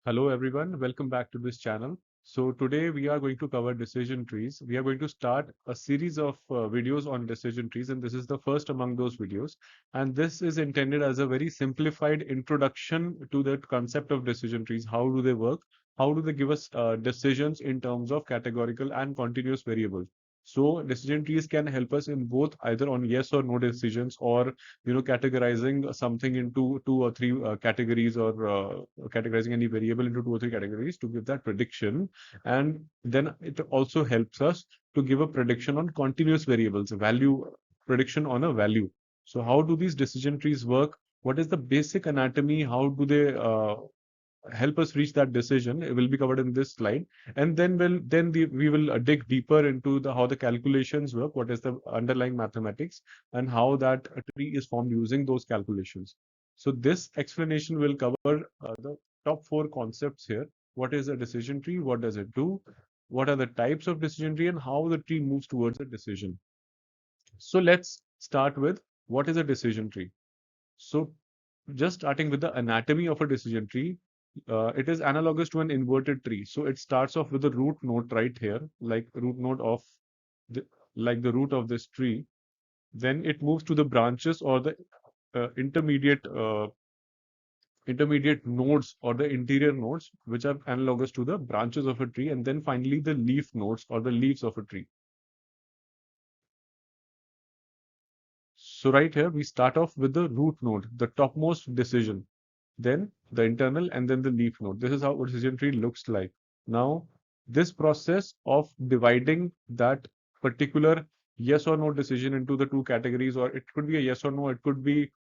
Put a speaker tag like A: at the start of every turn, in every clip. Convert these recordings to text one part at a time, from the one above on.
A: Hello everyone, welcome back to this channel. So today we are going to cover decision trees. We are going to start a series of videos on decision trees, and this is the first among those videos. And this is intended as a very simplified introduction to the concept of decision trees. How do they work? How do they give us decisions in terms of categorical and continuous variables? So decision trees can help us in both either on yes or no decisions, or categorizing something into two or three categories, or categorizing any variable into two or three categories to give that prediction. And then it also helps us to give a prediction on continuous variables, a value prediction on a value. So how do these decision trees work? What is the basic anatomy? How do they help us reach that decision? It will be covered in this slide. And then we will dig deeper into the how the calculations work, what is the underlying mathematics, and how that tree is formed using those calculations. So this explanation will cover the top four concepts here. What is a decision tree? What does it do? What are the types of decision tree, and how the tree moves towards a decision? So let's start with what is a decision tree. So just starting with the anatomy of a decision tree, it is analogous to an inverted tree. So it starts off with the root node right here, like root node of the, like the root of this tree. Then it moves to the branches or the intermediate nodes or the interior nodes, which are analogous to the branches of a tree, and then finally the leaf nodes or the leaves of a tree. So right here, we start off with the root node, the topmost decision, then the internal, and then the leaf node. This is how a decision tree looks like. Now, this process of dividing that particular yes or no decision into the two categories, or it could be a yes or no, it could be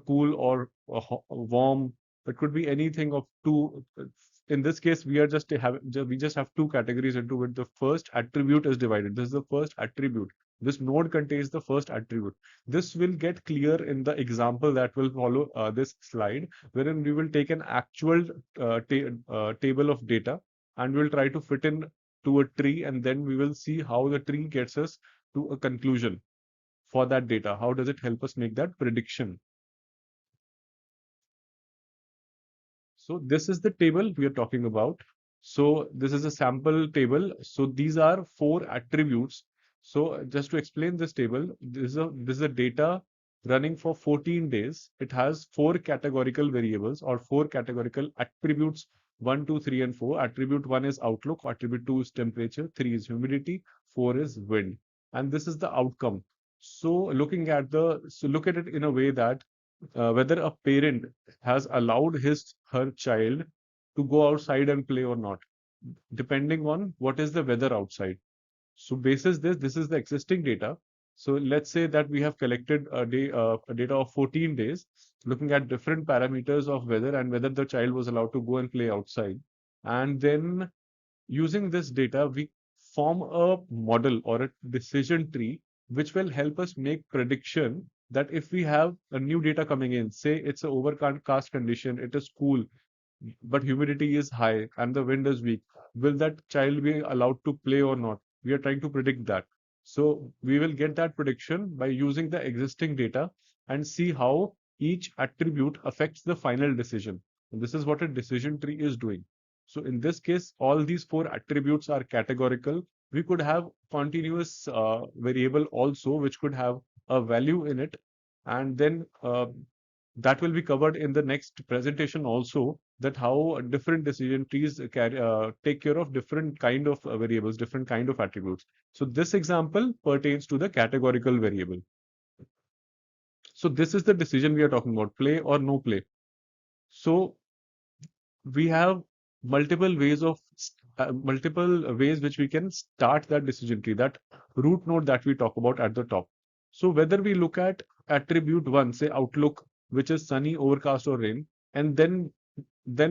A: cool or warm, it could be anything of two. In this case, we just have two categories into which the first attribute is divided. This is the first attribute. This node contains the first attribute. This will get clear in the example that will follow this slide, wherein we will take an actual table of data, and we'll try to fit in to a tree, and then we will see how the tree gets us to a conclusion for that data. How does it help us make that prediction? So this is the table we are talking about. So this is a sample table. So these are four attributes. So just to explain this table, this is a data running for 14 days. It has four categorical variables or four categorical attributes: 1, 2, 3, and 4. Attribute 1 is outlook, attribute 2 is temperature, 3 is humidity, 4 is wind. And this is the outcome. So look at it in a way that whether a parent has allowed her child to go outside and play or not, depending on what is the weather outside. So basis this is the existing data. So let's say that we have collected a data of 14 days, looking at different parameters of weather and whether the child was allowed to go and play outside. And then using this data, we form a model or a decision tree which will help us make prediction that if we have a new data coming in, say it's an overcast condition, it is cool, but humidity is high and the wind is weak, will that child be allowed to play or not? We are trying to predict that. So we will get that prediction by using the existing data and see how each attribute affects the final decision. And this is what a decision tree is doing. So in this case, all these four attributes are categorical. We could have continuous variable also, which could have a value in it. And then that will be covered in the next presentation also, that how different decision trees take care of different kind of variables, different kind of attributes. So this example pertains to the categorical variable. So this is the decision we are talking about, play or no play. So we have multiple ways which we can start that decision tree, that root node that we talk about at the top. So whether we look at attribute 1, say outlook, which is sunny, overcast, or rain, and then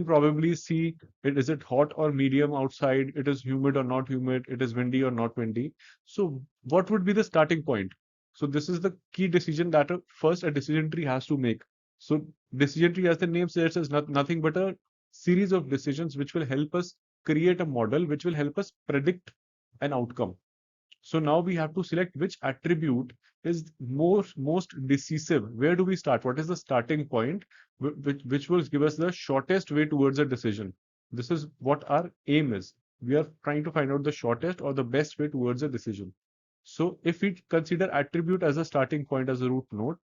A: probably see is it hot or medium outside, it is humid or not humid, it is windy or not windy. So what would be the starting point? So this is the key decision that first a decision tree has to make. So decision tree, as the name says, is nothing but a series of decisions which will help us create a model which will help us predict an outcome. So now we have to select which attribute is most decisive. Where do we start? What is the starting point which will give us the shortest way towards a decision? This is what our aim is. We are trying to find out the shortest or the best way towards a decision. So if we consider attribute as a starting point, as a root node,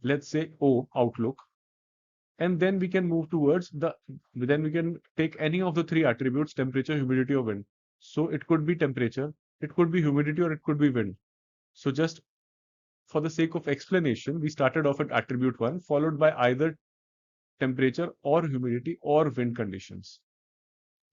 A: let's say O, Outlook, and then we can move towards then we can take any of the three attributes, temperature, humidity, or wind. So it could be temperature, it could be humidity, or it could be wind. So just for the sake of explanation, we started off at attribute 1, followed by either temperature or humidity or wind conditions.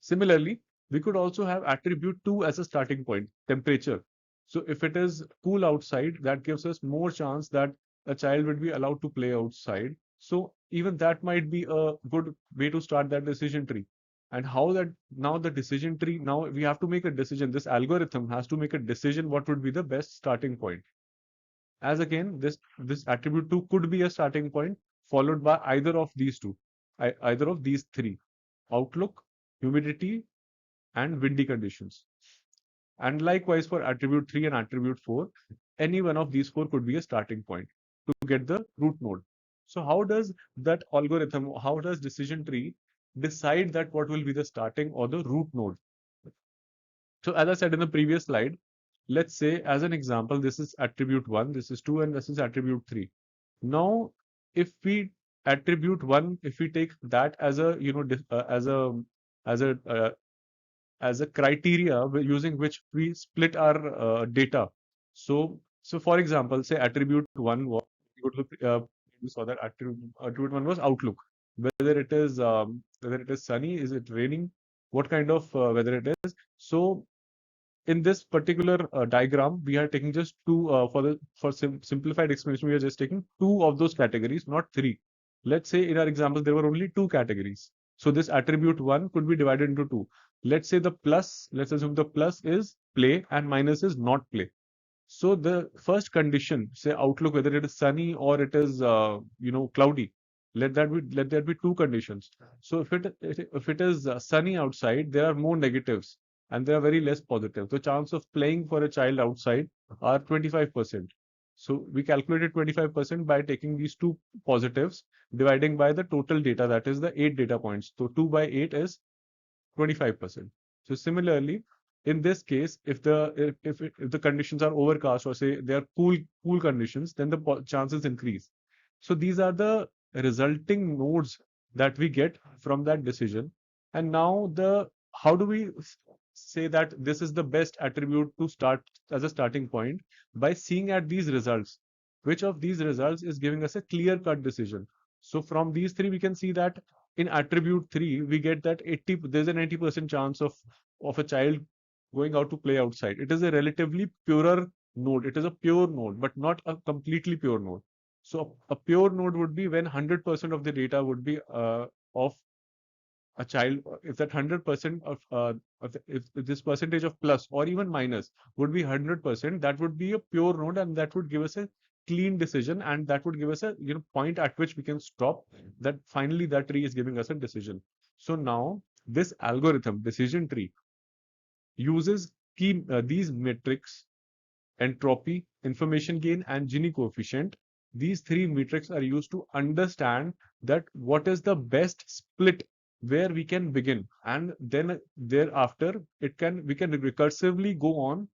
A: Similarly, we could also have attribute 2 as a starting point, temperature. So if it is cool outside, that gives us more chance that a child would be allowed to play outside. So even that might be a good way to start that decision tree. And how that now the decision tree, now we have to make a decision. This algorithm has to make a decision what would be the best starting point. As again, this attribute 2 could be a starting point followed by either of these two, either of these three: outlook, humidity, and windy conditions. And likewise for attribute 3 and attribute 4, any one of these four could be a starting point to get the root node. So how does that algorithm, how does decision tree decide that what will be the starting or the root node? So as I said in the previous slide, let's say as an example, this is attribute 1, this is 2, and this is attribute 3. Now, if we attribute 1, if we take that as a, as a as a criteria using which we split our data. So for example, say attribute 1 was, you saw that attribute 1 was outlook. Whether it is sunny, is it raining, what kind of weather it is. So in this particular diagram, we are taking just two for simplified explanation. We are just taking two of those categories, not three. Let's say in our example there were only two categories. So this attribute 1 could be divided into two. Let's say the plus. Let's assume the plus is play and minus is not play. So the first condition, say outlook, whether it is sunny or it is cloudy, let that be two conditions. So if it is sunny outside, there are more negatives and there are very less positive. The chance of playing for a child outside are 25%. So we calculated 25% by taking these two positives, dividing by the total data, that is the 8 data points. So 2 by 8 is 25%. So similarly, in this case, if the conditions are overcast, or say they are cool conditions, then the chances increase. So these are the resulting nodes that we get from that decision. And now how do we say that this is the best attribute to start as a starting point? By seeing at these results, which of these results is giving us a clear-cut decision. So from these three, we can see that in attribute 3, we get that there's a 90% chance of a child going out to play outside. It is a relatively purer node. It is a pure node, but not a completely pure node. So a pure node would be when 100% of the data would be of a child. If that 100% if this percentage of plus or even minus would be 100%, that would be a pure node, and that would give us a clean decision, and that would give us a point at which we can stop that finally that tree is giving us a decision. So now this algorithm decision tree uses these metrics: entropy, information gain, and Gini coefficient. These three metrics are used to understand that what is the best split where we can begin, and then thereafter we can recursively go on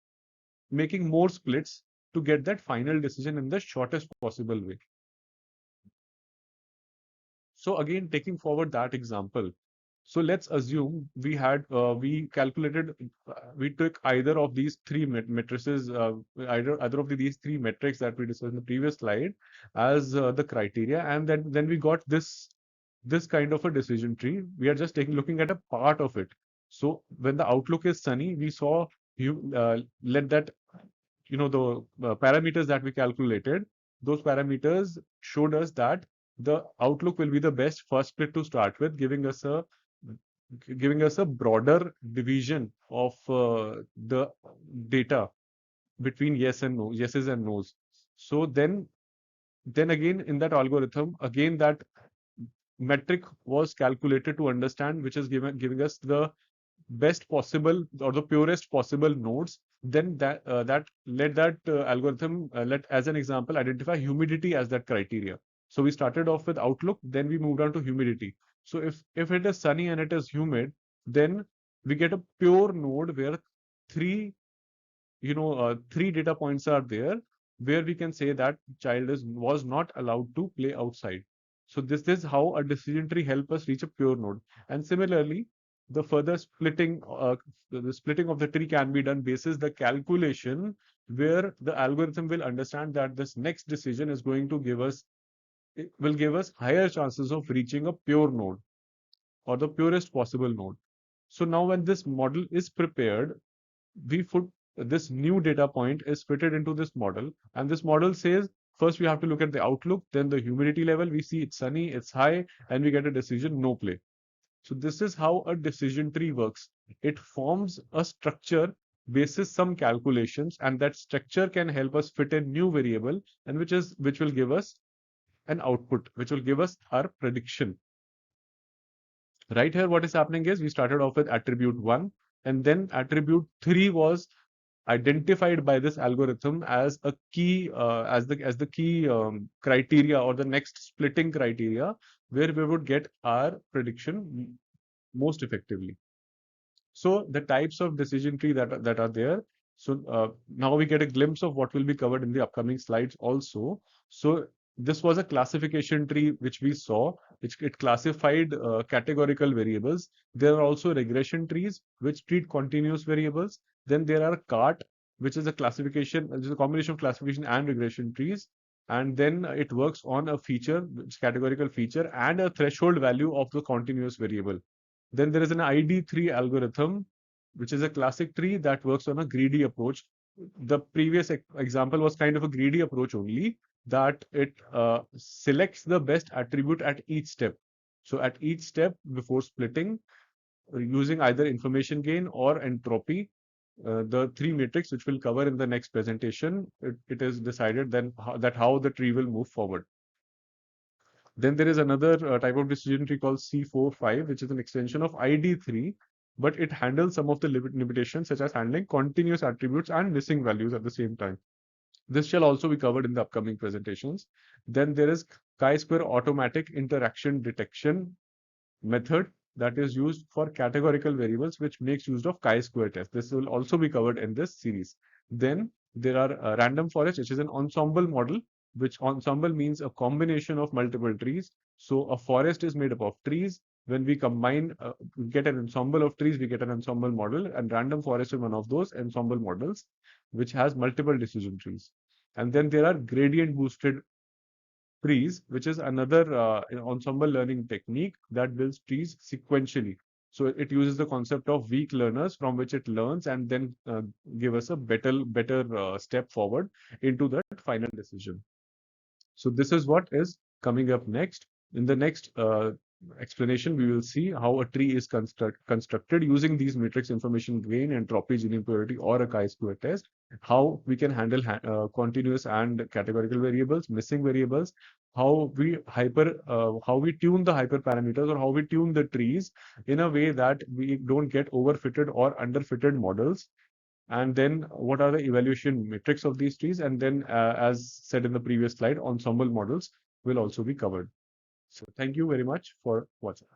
A: making more splits to get that final decision in the shortest possible way. So again, taking forward that example, so let's assume we calculated, we took either of these three matrices, either of these three metrics that we discussed in the previous slide as the criteria, and then we got this kind of a decision tree. We are just looking at a part of it. So when the outlook is sunny, we saw you let that the parameters that we calculated, those parameters showed us that the outlook will be the best first split to start with, giving us a broader division of the data between yes and no, yeses and nos. So then again in that algorithm, again that metric was calculated to understand, which is giving us the best possible or the purest possible nodes. Then that let that algorithm, let as an example, identify humidity as that criteria. So we started off with outlook, then we moved on to humidity. So if it is sunny and it is humid, then we get a pure node where three three data points are there, where we can say that child was not allowed to play outside. So this is how a decision tree help us reach a pure node. And similarly, the further splitting, the splitting of the tree can be done basis the calculation, where the algorithm will understand that this next decision is going to give us, it will give us higher chances of reaching a pure node or the purest possible node. So now when this model is prepared, we put this new data point is fitted into this model, and this model says first we have to look at the outlook, then the humidity level, we see it's sunny, it's high, and we get a decision no play. So this is how a decision tree works. It forms a structure basis some calculations, and that structure can help us fit a new variable, and which will give us an output, which will give us our prediction. Right here, what is happening is we started off with attribute 1, and then attribute 3 was identified by this algorithm as a key, as the key criteria, or the next splitting criteria, where we would get our prediction most effectively. So the types of decision tree that are there. So now we get a glimpse of what will be covered in the upcoming slides also. So this was a classification tree which we saw, which it classified categorical variables. There are also regression trees which treat continuous variables. Then there are cart, which is a classification, which is a combination of classification and regression trees. And then it works on a feature, which is categorical feature, and a threshold value of the continuous variable. Then there is an ID3 algorithm, which is a classic tree that works on a greedy approach. The previous example was kind of a greedy approach only, that it selects the best attribute at each step. So at each step before splitting, using either information gain or entropy, the three metrics which we'll cover in the next presentation, it is decided then how the tree will move forward. Then there is another type of decision tree called C45, which is an extension of ID3, but it handles some of the limitations, such as handling continuous attributes and missing values at the same time. This shall also be covered in the upcoming presentations. Then there is chi-square automatic interaction detection method that is used for categorical variables, which makes use of chi-square test. This will also be covered in this series. Then there are random forest, which is an ensemble model, which ensemble means a combination of multiple trees. So a forest is made up of trees. When we combine, we get an ensemble of trees, we get an ensemble model, and random forest is one of those ensemble models, which has multiple decision trees. And then there are gradient boosted trees, which is another ensemble learning technique that builds trees sequentially. So it uses the concept of weak learners from which it learns, and then give us a better step forward into that final decision. So this is what is coming up next. In the next explanation, we will see how a tree is constructed using these matrix information gain, entropy, gene impurity, or a chi-square test. How we can handle continuous and categorical variables, missing variables. How we tune the hyperparameters, or how we tune the trees in a way that we don't get overfitted or underfitted models. And then what are the evaluation metrics of these trees, and then as said in the previous slide, ensemble models will also be covered. So thank you very much for watching.